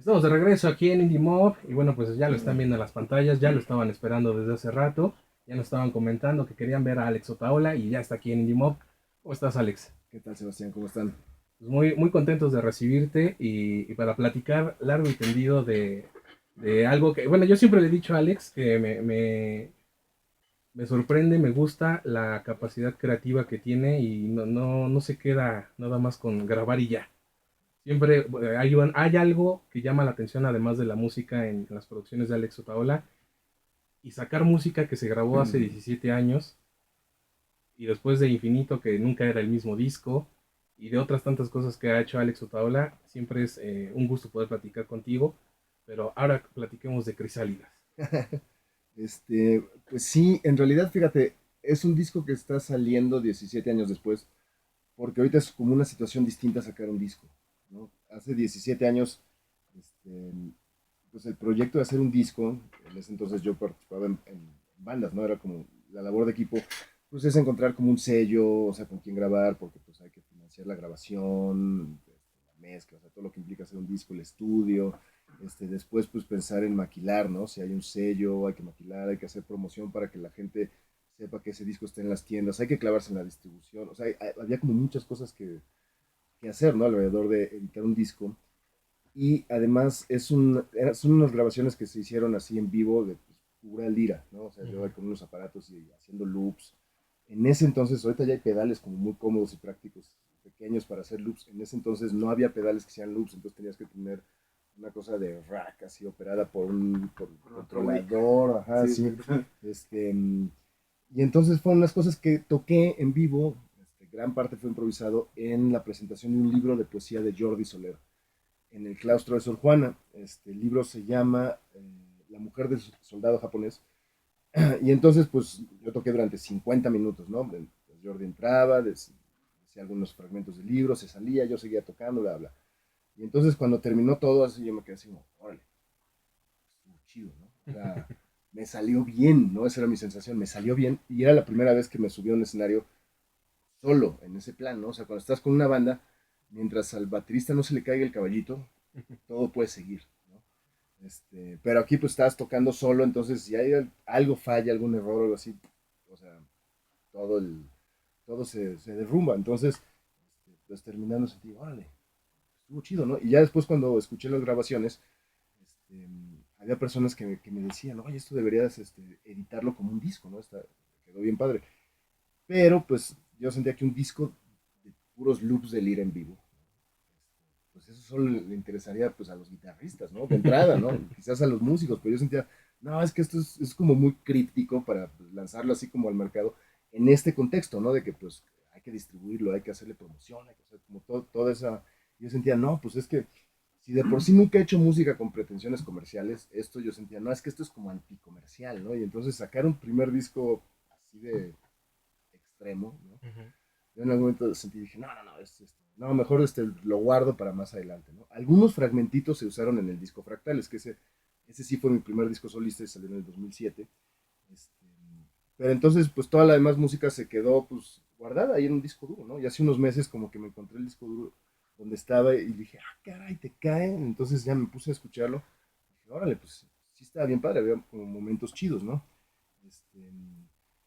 Estamos de regreso aquí en Indie Mob y bueno, pues ya lo están viendo en las pantallas, ya lo estaban esperando desde hace rato, ya nos estaban comentando que querían ver a Alex Otaola y ya está aquí en Indie Mob. ¿Cómo estás, Alex? ¿Qué tal, Sebastián? ¿Cómo están? Pues muy contentos de recibirte y para platicar largo y tendido de algo que, bueno, yo siempre le he dicho a Alex que me sorprende, me gusta la capacidad creativa que tiene y no se queda nada más con grabar y ya. Siempre hay algo que llama la atención, además de la música en las producciones de Alex Otaola, y sacar música que se grabó hace 17 años, y después de Infinito, que nunca era el mismo disco, y de otras tantas cosas que ha hecho Alex Otaola, siempre es un gusto poder platicar contigo, pero ahora platiquemos de Crisálidas. Pues sí, en realidad, fíjate, es un disco que está saliendo 17 años después, porque ahorita es como una situación distinta sacar un disco, ¿no? Hace 17 años, este, pues el proyecto de hacer un disco, en ese entonces yo participaba en bandas, ¿no? Era como la labor de equipo, pues es encontrar como un sello, o sea, con quién grabar, porque pues hay que financiar la grabación, la mezcla, o sea, todo lo que implica hacer un disco, el estudio, después pues pensar en maquilar, ¿no? Si hay un sello, hay que maquilar, hay que hacer promoción para que la gente sepa que ese disco está en las tiendas, hay que clavarse en la distribución, o sea, había como muchas cosas que hacer, ¿no? Alrededor de editar un disco. Y además son unas grabaciones que se hicieron así en vivo de pues, pura lira, ¿no? O sea, Uh yo -huh. con unos aparatos y haciendo loops. En ese entonces, ahorita ya hay pedales como muy cómodos y prácticos, pequeños para hacer loops. En ese entonces no había pedales que hacían loops, entonces tenías que tener una cosa de rack así operada por un controlador, ajá, sí. Y entonces fueron unas cosas que toqué en vivo, gran parte fue improvisado en la presentación de un libro de poesía de Jordi Soler en el claustro de Sor Juana. El libro se llama La mujer del soldado japonés. Y entonces, pues yo toqué durante 50 minutos, ¿no? Pues, Jordi entraba, decía algunos fragmentos del libro, se salía, yo seguía tocando, bla, bla. Y entonces cuando terminó todo, así yo me quedé así, como, órale, estuvo chido, ¿no? O sea, me salió bien, ¿no? Esa era mi sensación, me salió bien. Y era la primera vez que me subí a un escenario solo, en ese plan, ¿no? O sea, cuando estás con una banda, mientras al baterista no se le caiga el caballito, todo puede seguir, ¿no? Pero aquí pues estás tocando solo, entonces si hay algo falla, algún error o algo así, o sea, todo, todo se derrumba. Entonces, pues terminando sentí, órale, estuvo chido, ¿no? Y ya después cuando escuché las grabaciones, este, había personas que me decían, oye, esto deberías editarlo como un disco, ¿no? Quedó bien padre. Pero pues yo sentía que un disco de puros loops de lira en vivo, pues eso solo le interesaría pues a los guitarristas, ¿no? De entrada, ¿no? Quizás a los músicos, pero yo sentía, no, es que esto es como muy críptico para pues, lanzarlo así como al mercado en este contexto, ¿no? De que pues hay que distribuirlo, hay que hacerle promoción, hay que hacer como toda esa... Yo sentía, no, pues es que si de por sí nunca he hecho música con pretensiones comerciales, esto yo sentía, no, es que esto es como anticomercial, ¿no? Y entonces sacar un primer disco así de extremo, ¿no? Uh -huh. Yo en algún momento sentí, dije, no, no, mejor lo guardo para más adelante, ¿no? Algunos fragmentitos se usaron en el disco Fractales, que ese sí fue mi primer disco solista y salió en el 2007. Este, pero entonces, pues toda la demás música se quedó, pues, guardada ahí en un disco duro, ¿no? Y hace unos meses como que me encontré el disco duro donde estaba y dije, ah, caray, te cae. Entonces ya me puse a escucharlo. Dije, órale, pues, sí estaba bien padre, había como momentos chidos, ¿no? Este,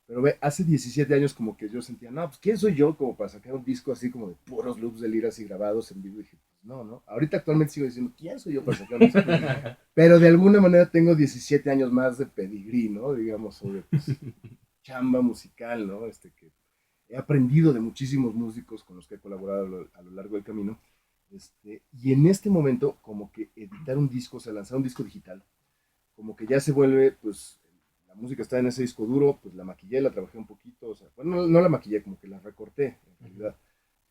pero ve, hace 17 años como que yo sentía, no, pues ¿quién soy yo como para sacar un disco así como de puros loops de liras y grabados en vivo? Y dije, pues no, ¿no? Ahorita actualmente sigo diciendo, ¿quién soy yo para sacar un disco? Pero de alguna manera tengo 17 años más de pedigrí, ¿no? Digamos, o de pues, chamba musical, ¿no? Que he aprendido de muchísimos músicos con los que he colaborado a lo largo del camino. Y en este momento, como que editar un disco, o sea, lanzar un disco digital, como que ya se vuelve, pues, la música está en ese disco duro, pues la maquillé, la trabajé un poquito, o sea, bueno, no la maquillé, como que la recorté, en Uh -huh. realidad,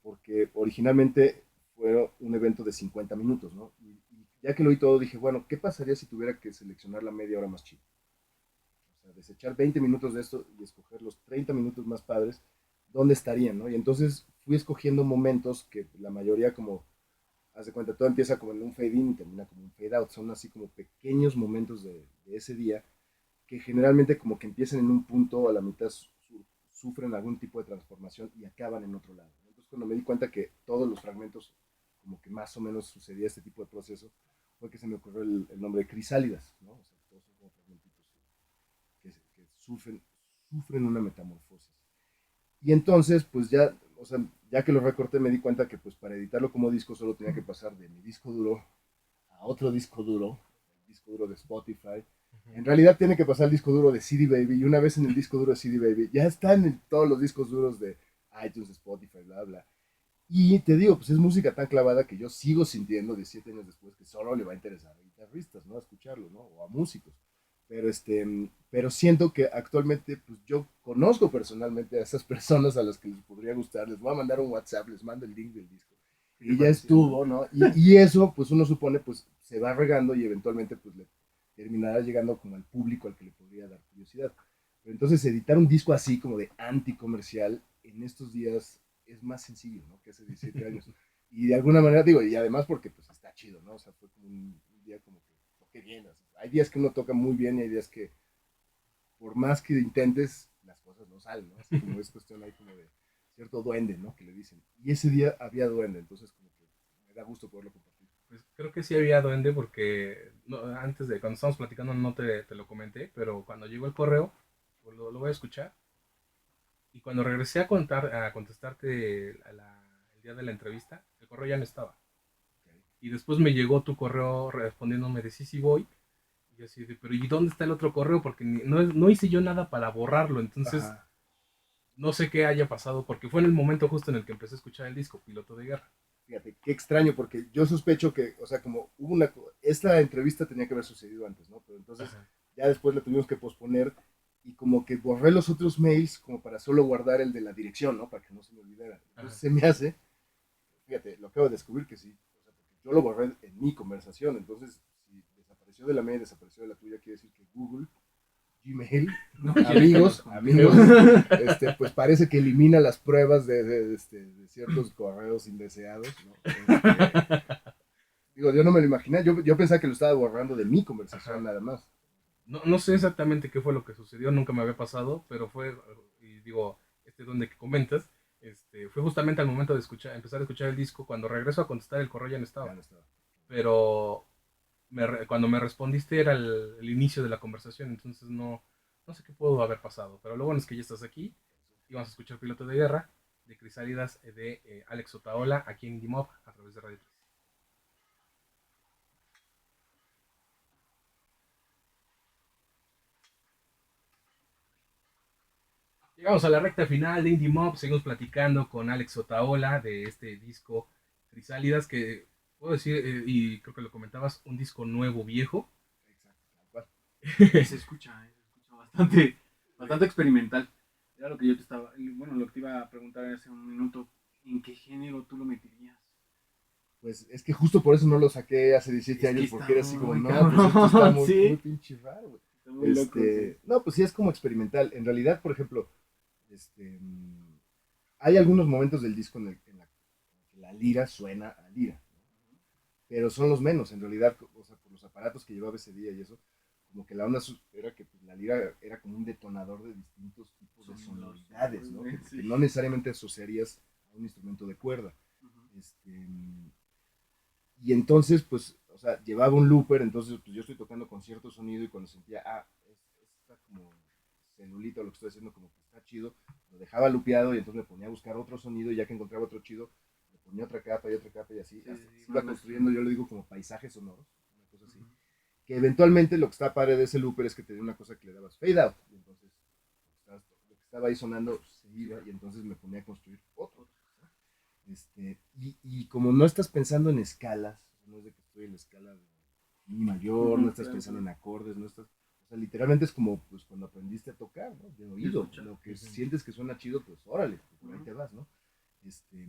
porque originalmente fue un evento de 50 minutos, ¿no? Y ya que lo oí todo, dije, bueno, ¿qué pasaría si tuviera que seleccionar la media hora más chida? O sea, desechar 20 minutos de esto y escoger los 30 minutos más padres, ¿dónde estarían, no? Y entonces fui escogiendo momentos que la mayoría como haz de cuenta, todo empieza como en un fade in y termina como un fade out. Son así como pequeños momentos de ese día que generalmente como que empiezan en un punto, a la mitad sufren algún tipo de transformación y acaban en otro lado. Entonces cuando me di cuenta que todos los fragmentos como que más o menos sucedía este tipo de proceso, fue que se me ocurrió el nombre de Crisálidas, ¿no? O sea, todos son como fragmentitos que sufren una metamorfosis. Y entonces, pues ya, o sea, ya que lo recorté me di cuenta que pues para editarlo como disco solo tenía que pasar de mi disco duro a otro disco duro, el disco duro de Spotify. En realidad tiene que pasar el disco duro de CD Baby y una vez en el disco duro de CD Baby ya están en todos los discos duros de iTunes, Spotify, bla, bla. Y te digo, pues es música tan clavada que yo sigo sintiendo 17 años después que solo le va a interesar a guitarristas, ¿no? A escucharlo, ¿no? O a músicos. Pero, pero siento que actualmente, pues yo conozco personalmente a esas personas a las que les podría gustar, les voy a mandar un WhatsApp, les mando el link del disco. Y ya estuvo, ¿no? Y eso, pues uno supone, pues se va regando y eventualmente, pues le terminará llegando como al público al que le podría dar curiosidad. Pero entonces editar un disco así como de anticomercial en estos días es más sencillo, ¿no? Que hace 17 años. Y de alguna manera, digo, y además porque pues está chido, ¿no? O sea, fue como un día como que toqué bien. O sea, hay días que uno toca muy bien y hay días que por más que intentes, las cosas no salen, ¿no? Así como es cuestión ahí como de cierto duende, ¿no? Que le dicen. Y ese día había duende, entonces como que me da gusto poderlo compartir. Pues creo que sí había duende porque antes de cuando estábamos platicando no te lo comenté, pero cuando llegó el correo, pues lo voy a escuchar. Y cuando regresé a contestarte el día de la entrevista, el correo ya no estaba. Okay. Y después me llegó tu correo respondiéndome de sí, sí voy. Y yo así de, pero ¿y dónde está el otro correo? Porque no hice yo nada para borrarlo. Entonces, Ajá. no sé qué haya pasado, porque fue en el momento justo en el que empecé a escuchar el disco, Piloto de Guerra. Fíjate, qué extraño, porque yo sospecho que, o sea, como hubo una, esta entrevista tenía que haber sucedido antes, ¿no? Pero entonces Ajá. ya después la tuvimos que posponer y como que borré los otros mails como para solo guardar el de la dirección, ¿no? Para que no se me olvidara. Entonces Ajá. se me hace, fíjate, lo acabo de descubrir que sí, o sea, porque yo lo borré en mi conversación, entonces si desapareció de la mía, desapareció de la tuya, quiere decir que Google, Gmail, No quiere que nos amigos, juntemos. amigos, pues parece que elimina las pruebas de ciertos correos indeseados, ¿no? Digo, yo no me lo imaginé, yo pensaba que lo estaba borrando de mi conversación Ajá. nada más. No sé exactamente qué fue lo que sucedió, nunca me había pasado, pero fue, y digo, donde que comentas, fue justamente al momento de empezar a escuchar el disco, cuando regreso a contestar el correo ya no Ya estaba. no estaba. Pero cuando me respondiste era el inicio de la conversación, entonces no sé qué pudo haber pasado. Pero lo bueno es que ya estás aquí y vamos a escuchar Piloto de Guerra de Crisálidas de Alex Otaola aquí en Indie Mob a través de Radio 3. Llegamos a la recta final de Indie Mob, seguimos platicando con Alex Otaola de este disco Crisálidas, que puedo decir, y creo que lo comentabas, un disco nuevo, viejo. Exacto, tal cual. Se escucha bastante, bastante experimental. Era lo que yo te estaba, bueno, lo que te iba a preguntar hace un minuto, ¿en qué género tú lo meterías? Pues es que justo por eso no lo saqué hace 17 Es que años, está porque era así como, muy no, pues esto está cabrón, muy, muy sí. pinche raro, güey. Está muy loco, sí. No, pues sí es como experimental. En realidad, por ejemplo, hay algunos momentos del disco en que la lira suena a lira, ¿no? Pero son los menos, en realidad, o sea, por los aparatos que llevaba ese día y eso, como que la onda era que pues, la lira era como un detonador de distintos tipos de Sonidos, sonoridades, ¿no? sí. Que no necesariamente asociarías a un instrumento de cuerda. Uh-huh. Este, y entonces, pues, o sea, llevaba un looper, entonces pues yo estoy tocando con cierto sonido y cuando sentía, está como celulita lo que estoy haciendo como que está chido, lo dejaba lupeado y entonces me ponía a buscar otro sonido y ya que encontraba otro chido, le ponía otra capa y así, Sí, hasta que sí, se iba más construyendo, mezcla. yo le digo como paisajes sonoros, una cosa así, Uh-huh. que eventualmente lo que está padre de ese looper es que tenía una cosa que le dabas fade out, y entonces lo que estaba ahí sonando se iba y entonces me ponía a construir otro. Y como no estás pensando en escalas, no es de que estoy en la escala de mi mayor, no Uh-huh, estás claro, pensando claro. en acordes, no estás, o sea, literalmente es como pues cuando aprendiste a tocar, ¿no? De Y oído, escuchar. lo que Uh-huh. sientes que suena chido, pues órale, pues, por ahí Uh-huh. te vas, ¿no? Este,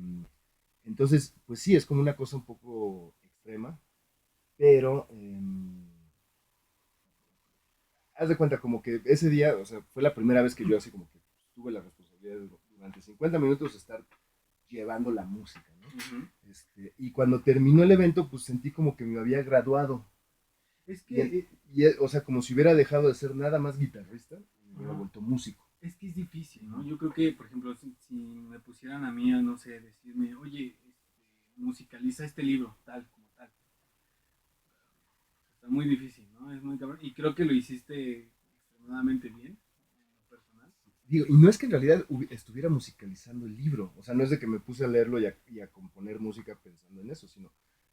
entonces, pues sí, es como una cosa un poco extrema, pero haz de cuenta como que ese día, o sea, fue la primera vez que yo así como que tuve la responsabilidad de durante 50 minutos estar llevando la música, ¿no? Uh-huh. Y cuando terminó el evento, pues sentí como que me había graduado. Es Y, que, o sea, como si hubiera dejado de ser nada más guitarrista y me hubiera uh-huh, vuelto músico. es que es difícil, ¿no? Yo creo que, por ejemplo, si me pusieran a mí a, no sé, decirme, oye, musicaliza este libro, tal, como tal. sea, muy difícil, ¿no? Es muy cabrón. Y creo que lo hiciste extremadamente bien, en lo personal. Digo, y no es que en realidad estuviera musicalizando el libro, o sea, no es de que me puse a leerlo y a componer música pensando en eso, sino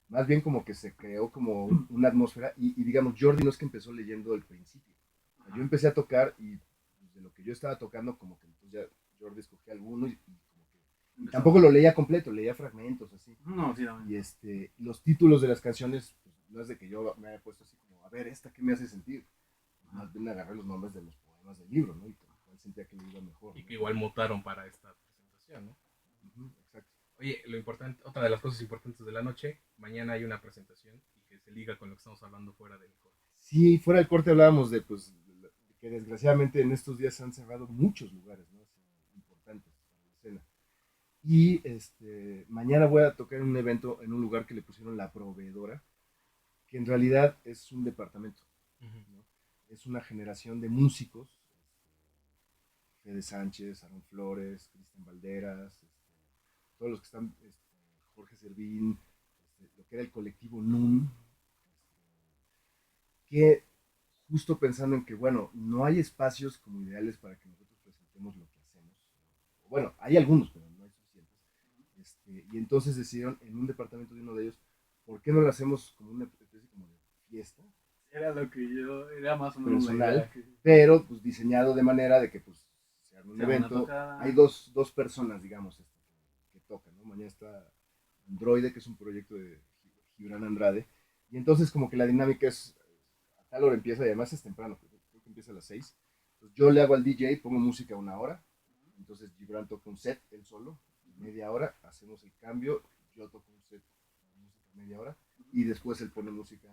más bien como que se creó como una atmósfera y digamos, Jordi no es que empezó leyendo el principio. O sea, yo empecé a tocar y pues, de lo que yo estaba tocando, como que entonces ya Jordi escogía alguno y como que y tampoco lo leía completo, leía fragmentos así. No, sí, Y los títulos de las canciones, pues, no es de que yo me haya puesto así como, a ver, ¿esta qué me hace sentir? Más bien agarré los nombres de los poemas del libro, ¿no? Y con cuál sentía que le iba mejor, Y ¿no? que igual mutaron para esta presentación, ¿no? Exacto. Oye, lo importante, otra de las cosas importantes de la noche, mañana hay una presentación y que se liga con lo que estamos hablando fuera del corte. Sí, fuera del corte hablábamos de, pues, de que desgraciadamente en estos días se han cerrado muchos lugares, ¿no? Así, importantes para la escena. Y mañana voy a tocar en un evento en un lugar que le pusieron La Proveedora, que en realidad es un departamento, ¿no? Es una generación de músicos, Fede Sánchez, Aaron Flores, Cristian Valderas, todos los que están, Jorge Servín, lo que era el colectivo NUN, que justo pensando en que, bueno, no hay espacios como ideales para que nosotros presentemos lo que hacemos. Bueno, hay algunos, pero no hay suficientes. Y entonces decidieron en un departamento de uno de ellos, ¿por qué no lo hacemos como una especie como de fiesta? Era lo que yo, era más o menos la Personal, idea que pero pues diseñado de manera de que pues se arme un sea una evento. tocada. Hay dos personas, digamos, que tocan, ¿no? Mañana está Androide, que es un proyecto de Gibran Andrade, y entonces como que la dinámica es, a tal hora empieza, y además es temprano, creo que empieza a las 6. Entonces yo le hago al DJ, pongo música 1 hora, entonces Gibran toca un set, él solo, media hora, hacemos el cambio, yo toco un set, música media hora, y después él pone música.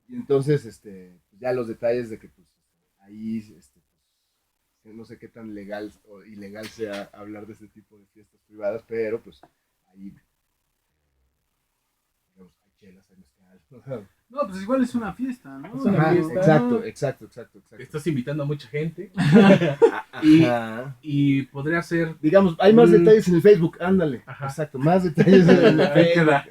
Y entonces, pues ya los detalles de que pues ahí, pues, no sé qué tan legal o ilegal sea hablar de este tipo de fiestas privadas, pero pues ahí, digamos, hay chelas, hay mezcal. No, pues igual es una fiesta, ¿no? Es una Ajá, fiesta. exacto. Estás invitando a mucha gente Ajá. y podría ser, Digamos, hay más detalles en el Facebook, ándale. Ajá. Exacto, más detalles en el Ahí Facebook. queda.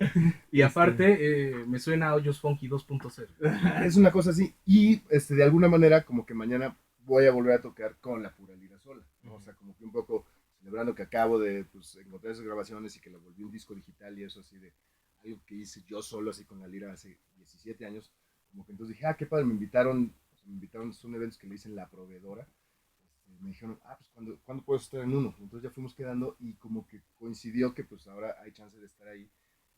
y aparte me suena a Hoyos Funky 2.0. Es una cosa así. Y de alguna manera, como que mañana voy a volver a tocar con la pura lira sola, ¿no? O sea, como que un poco celebrando que acabo de pues, encontrar esas grabaciones y que lo volví un disco digital y eso así de algo que hice yo solo así con la lira hace 17 años. Como que entonces dije, qué padre, me invitaron, son eventos que le dicen La Proveedora. Me dijeron, pues ¿cuándo puedo estar en uno? Entonces ya fuimos quedando y como que coincidió que pues ahora hay chance de estar ahí.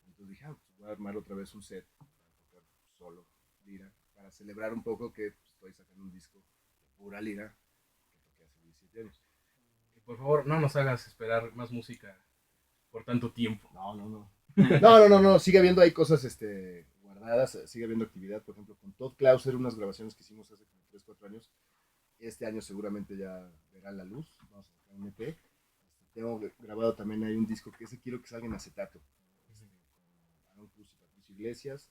Entonces dije, pues voy a armar otra vez un set para tocar solo lira, para celebrar un poco que pues, estoy sacando un disco de pura lira que toqué hace 17 años. Y por favor, no nos hagas esperar más música por tanto tiempo. No, sigue habiendo ahí cosas guardadas, sigue habiendo actividad, por ejemplo, con Todd Clauser, unas grabaciones que hicimos hace como 3, 4 años. Este año seguramente ya verá la luz, vamos a sacar un EP. Tengo grabado también hay un disco que ese quiero que salga en acetato, con Aaron Cruz y Patricio Iglesias.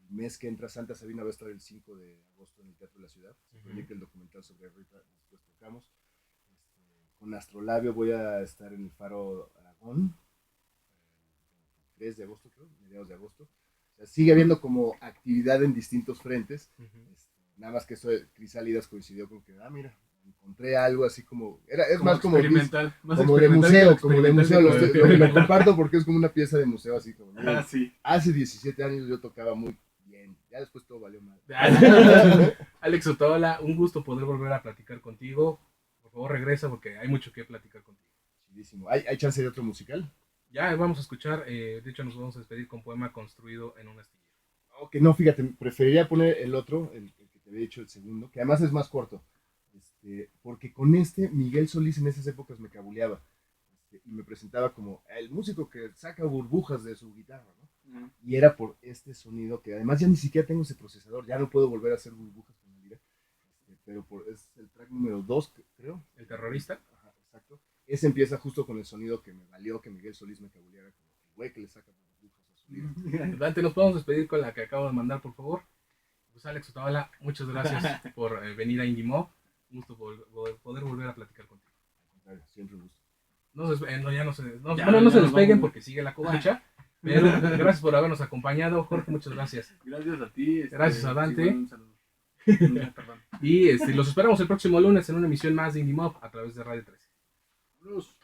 El mes que entra Santa Sabina va a estar el 5 de agosto en el Teatro de la Ciudad. Se proyecta el documental sobre Rita, después tocamos. Con Astrolabio voy a estar en el Faro Aragón, 3 de agosto creo, mediados de agosto. O sea, sigue habiendo como actividad en distintos frentes. Nada más que eso de Crisálidas coincidió con que, mira, encontré algo así como, es más como experimental, más como de experimental museo, como de museo, lo comparto porque es como una pieza de museo así como, sí. hace 17 años yo tocaba muy bien, ya después todo valió mal. Alex Otaola, un gusto poder volver a platicar contigo. Por favor regresa porque hay mucho que platicar contigo. Chidísimo. ¿Hay chance de otro musical? Ya vamos a escuchar, de hecho nos vamos a despedir con Poema construido en un astillero. Ok, no, fíjate, preferiría poner el otro, el que te había dicho el segundo, que además es más corto, porque con Miguel Solís en esas épocas me cabuleaba, y me presentaba como el músico que saca burbujas de su guitarra, ¿no? Y era por este sonido que además ya ni siquiera tengo ese procesador, ya no puedo volver a hacer burbujas con la lira, pero es el track número 2, creo. ¿El terrorista? Ajá, exacto. Ese empieza justo con el sonido que me valió que Miguel Solís me cabuleara como el güey que le saca burbujas a su lira. Dante, nos podemos despedir con la que acabo de mandar, por favor. Pues Alex Otaola, muchas gracias por venir a Indimo. Un gusto poder volver a platicar contigo. Siempre un gusto. No se despeguen porque sigue la covacha. Pero gracias por habernos acompañado, Jorge, muchas gracias. Gracias a ti. Gracias a Dante. sí, bueno, un saludo. Perdón. Y los esperamos el próximo lunes en una emisión más de Indie Mob a través de Radio 13. Vámonos.